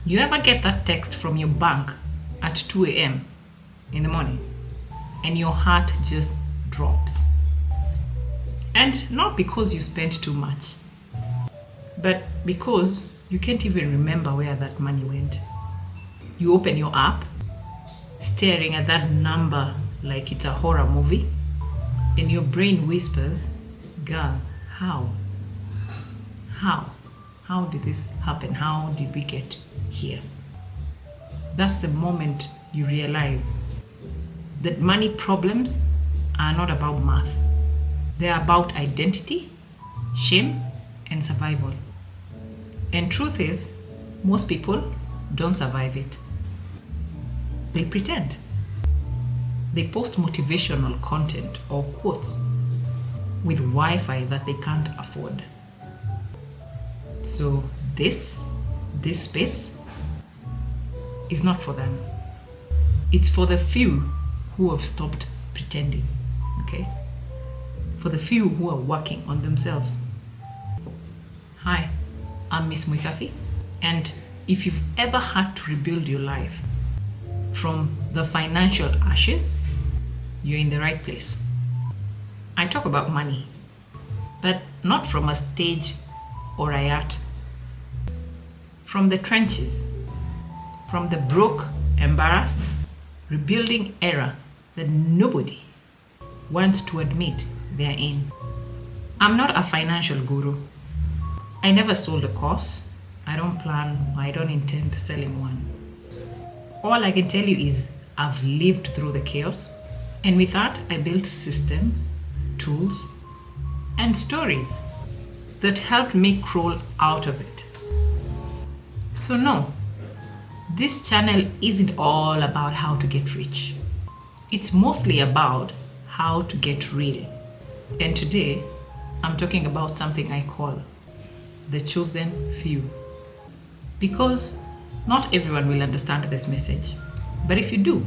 You ever get that text from your bank at 2 a.m. in the morning and your heart just drops? And not because you spent too much, but because you can't even remember where that money went. You open your app, staring at that number like it's a horror movie, and your brain whispers, "Girl, how? How did this happen? How did we get here?" That's the moment you realize that money problems are not about math. They're about identity, shame, and survival. And truth is, most people don't survive it. They pretend. They post motivational content or quotes with Wi-Fi that they can't afford. So this space is not for them. It's for the few who have stopped pretending, okay? For the few who are working on themselves. Hi, I'm Miss Muithathi, and if you've ever had to rebuild your life from the financial ashes, you're in the right place. I talk about money, but not from a stage or a yacht. From the trenches, from the broke, embarrassed, rebuilding era that nobody wants to admit they're in. I'm not a financial guru. I never sold a course. I don't intend selling one. All I can tell you is I've lived through the chaos, and with that, I built systems, tools, and stories that helped me crawl out of it. So no, this channel isn't all about how to get rich. It's mostly about how to get real. And today, I'm talking about something I call the chosen few. Because not everyone will understand this message. But if you do,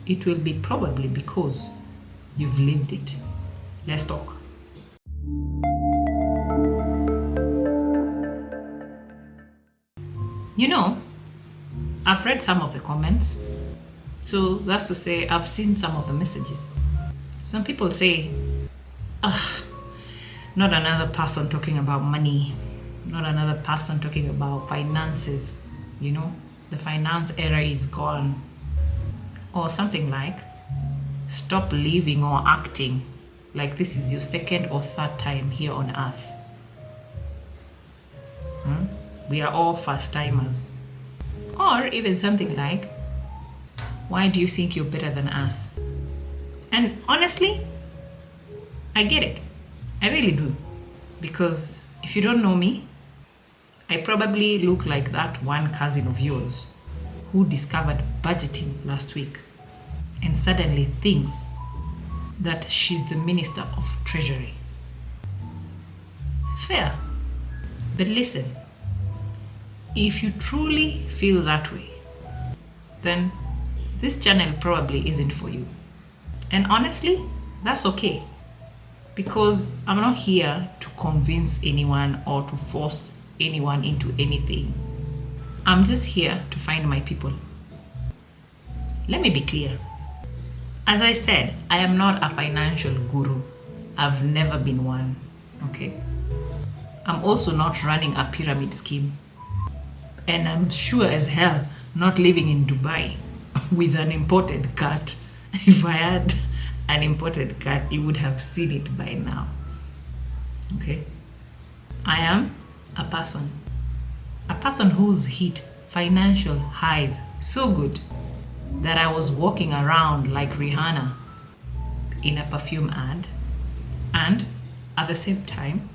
it will be probably because you've lived it. Let's talk. You know, I've read some of the comments. So that's to say, I've seen some of the messages. Some people say, not another person talking about money, not another person talking about finances. You know, the finance era is gone. Or something like, stop living or acting like this is your second or third time here on earth. We are all first timers. Or even something like, why do you think you're better than us? And honestly, I get it. I really do. Because if you don't know me, I probably look like that one cousin of yours who discovered budgeting last week and suddenly thinks that she's the Minister of Treasury. Fair. But listen, if you truly feel that way, then this channel probably isn't for you. And honestly, that's okay. Because I'm not here to convince anyone or to force anyone into anything. I'm just here to find my people. Let me be clear. As I said, I am not a financial guru. I've never been one, okay? I'm also not running a pyramid scheme. And I'm sure as hell not living in Dubai with an imported cat. If I had an imported cat, you would have seen it by now. Okay? I am a person who's hit financial highs so good that I was walking around like Rihanna in a perfume ad, and at the same time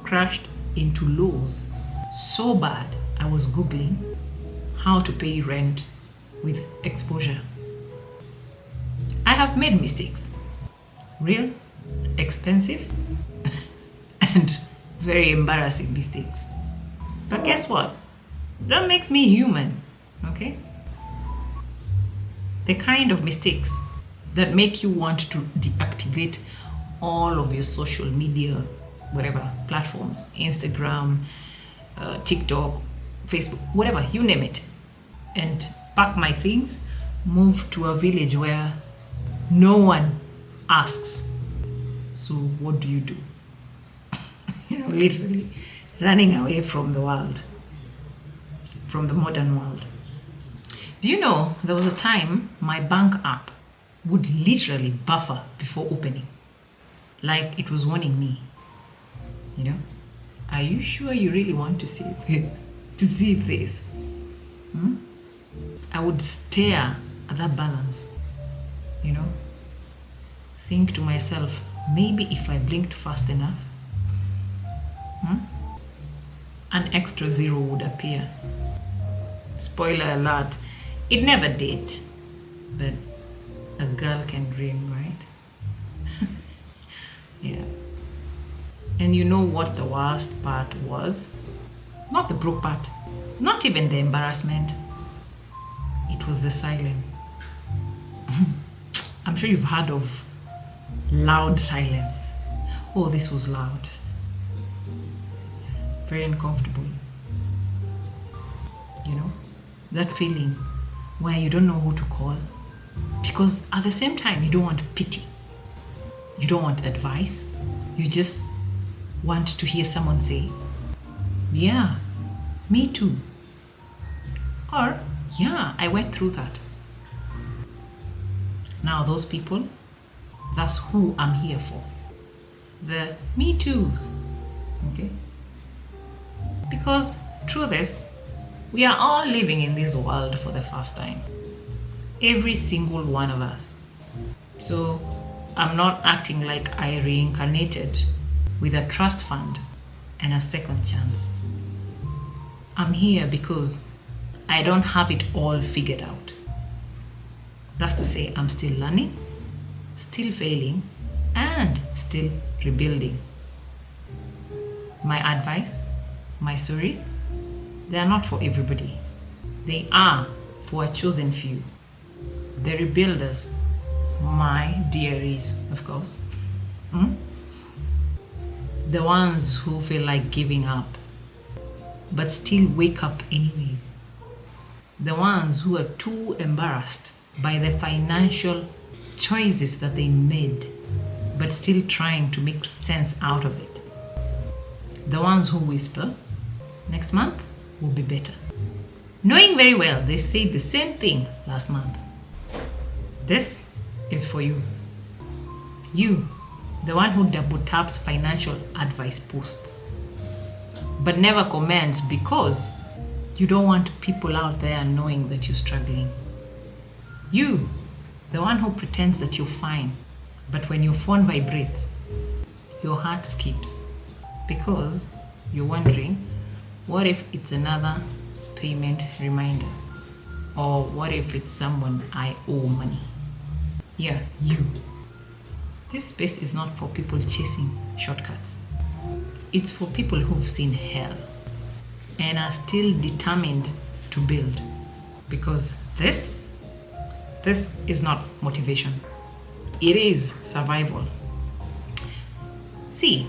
crashed into lows so bad I was Googling how to pay rent with exposure. I have made mistakes, real, expensive, and very embarrassing mistakes. But guess what? That makes me human, okay? The kind of mistakes that make you want to deactivate all of your social media, whatever platforms, Instagram, TikTok, Facebook, whatever, you name it. And pack my things, move to a village where no one asks. So what do? Literally running away from the world, from the modern world. Do you know, there was a time my bank app would literally buffer before opening. Like it was warning me, are you sure you really want to see this? I would stare at that balance, think to myself, maybe if I blinked fast enough, an extra zero would appear. Spoiler alert, it never did, but a girl can dream, right? Yeah. And you know what the worst part was? Not the broke part, not even the embarrassment. It was the silence. I'm sure you've heard of loud silence. Oh, this was loud. Very uncomfortable. That feeling where you don't know who to call. Because at the same time, you don't want pity. You don't want advice. You just want to hear someone say, yeah, me too. Or, yeah, I went through that. Now those people, that's who I'm here for. The me too's. Okay? Because through this, we are all living in this world for the first time. Every single one of us. So I'm not acting like I reincarnated with a trust fund and a second chance. I'm here because I don't have it all figured out. That's to say, I'm still learning, still failing, and still rebuilding. My advice, my stories, they are not for everybody. They are for a chosen few. The rebuilders, my dearies, of course. The ones who feel like giving up, but still wake up anyways. The ones who are too embarrassed by the financial choices that they made, but still trying to make sense out of it. The ones who whisper, next month will be better, knowing very well they said the same thing last month. This is for you. You, the one who double taps financial advice posts, but never comments because you don't want people out there knowing that you're struggling. You, the one who pretends that you're fine, but when your phone vibrates, your heart skips because you're wondering, what if it's another payment reminder? Or what if it's someone I owe money? Yeah, you. This space is not for people chasing shortcuts. It's for people who've seen hell and are still determined to build. Because this is not motivation. It is survival. See,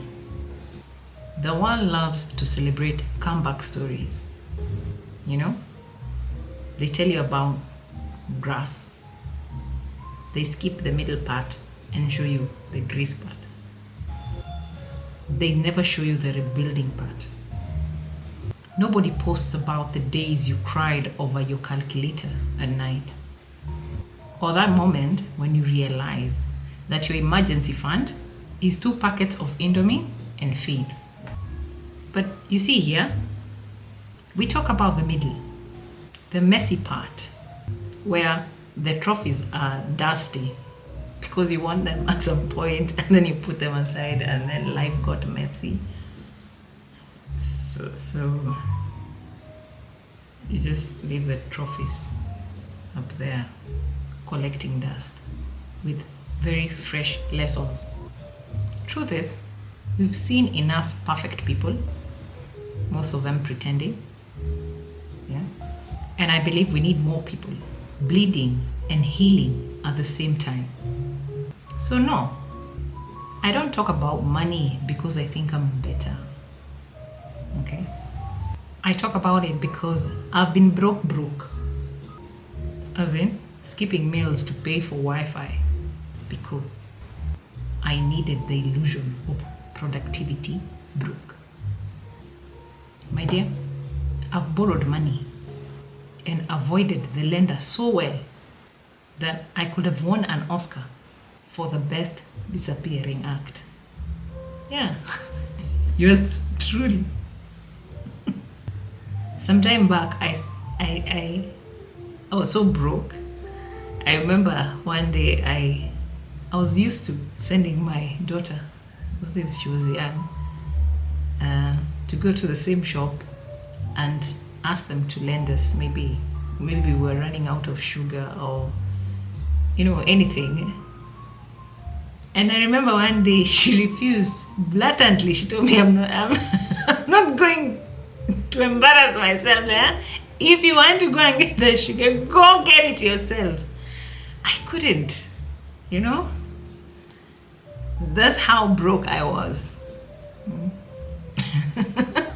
the world loves to celebrate comeback stories. They tell you about grass. They skip the middle part and show you the grease part. They never show you the rebuilding part. Nobody posts about the days you cried over your calculator at night. Or that moment when you realize that your emergency fund is 2 packets of Indomie and feed. But you see here, we talk about the middle, the messy part, where the trophies are dusty because you want them at some point and then you put them aside and then life got messy. So you just leave the trophies up there collecting dust with very fresh lessons. Truth is, we've seen enough perfect people, most of them pretending. Yeah. And I believe we need more people bleeding and healing at the same time. So no, I don't talk about money because I think I'm better. Okay? I talk about it because I've been broke. As in, skipping meals to pay for Wi-Fi because I needed the illusion of productivity broke. My dear, I've borrowed money and avoided the lender so well that I could have won an Oscar for the best disappearing act. Yeah, yours truly. Sometime back, I was so broke. I remember one day I was used to sending my daughter, those days she was young, to go to the same shop and ask them to lend us maybe we were running out of sugar or anything. And I remember one day she refused blatantly. She told me, I'm not going to embarrass myself. If you want to go and get the sugar, go get it yourself. I couldn't, That's how broke I was.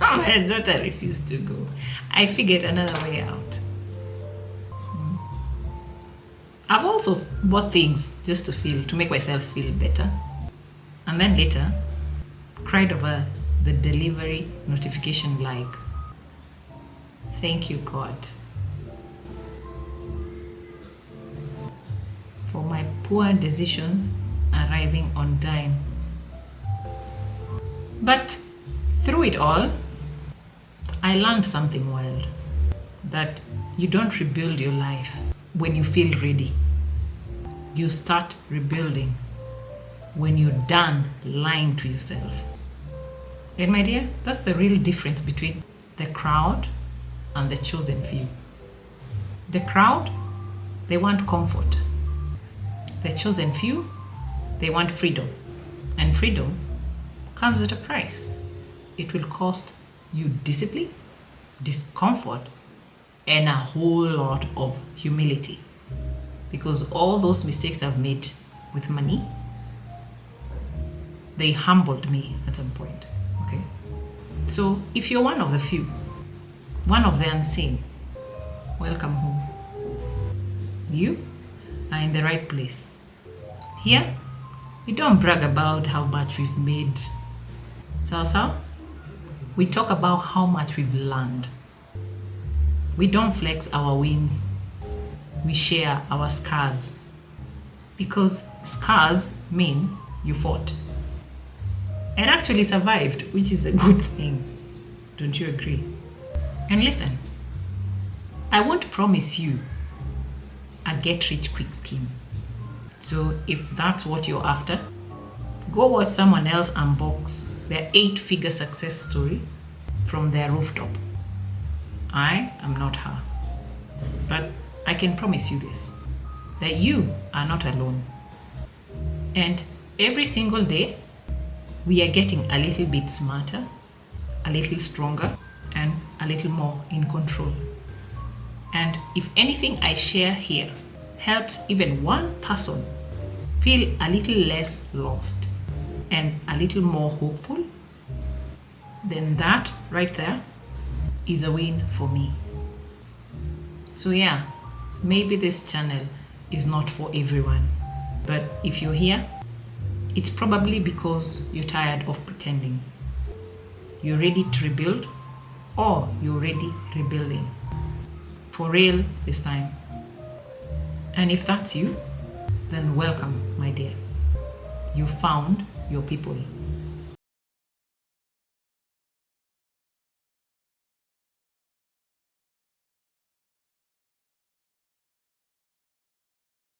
My daughter refused to go. I figured another way out. I've also bought things just to make myself feel better. And then later, cried over the delivery notification like, thank you, God, for my poor decisions arriving on time. But through it all, I learned something wild, that you don't rebuild your life when you feel ready. You start rebuilding when you're done lying to yourself. And my dear, that's the real difference between the crowd and the chosen few. The crowd, they want comfort. The chosen few, they want freedom. And freedom comes at a price. It will cost you discipline, discomfort, and a whole lot of humility. Because all those mistakes I've made with money, they humbled me at some point. Okay? So if you're one of the few, one of the unseen, welcome home. You are in the right place. Here, we don't brag about how much we've made. So, we talk about how much we've learned. We don't flex our wins. We share our scars. Because scars mean you fought. And actually survived, which is a good thing. Don't you agree? And listen, I won't promise you a get-rich-quick scheme. So if that's what you're after, go watch someone else unbox their 8-figure success story from their rooftop. I am not her. But I can promise you this, that you are not alone. And every single day, we are getting a little bit smarter, a little stronger, and a little more in control. And if anything I share here helps even one person feel a little less lost and a little more hopeful, then that right there is a win for me. So yeah, maybe this channel is not for everyone, but if you're here, it's probably because you're tired of pretending. You're ready to rebuild, or you're already rebuilding. For real this time. And if that's you, then welcome, my dear. You found your people.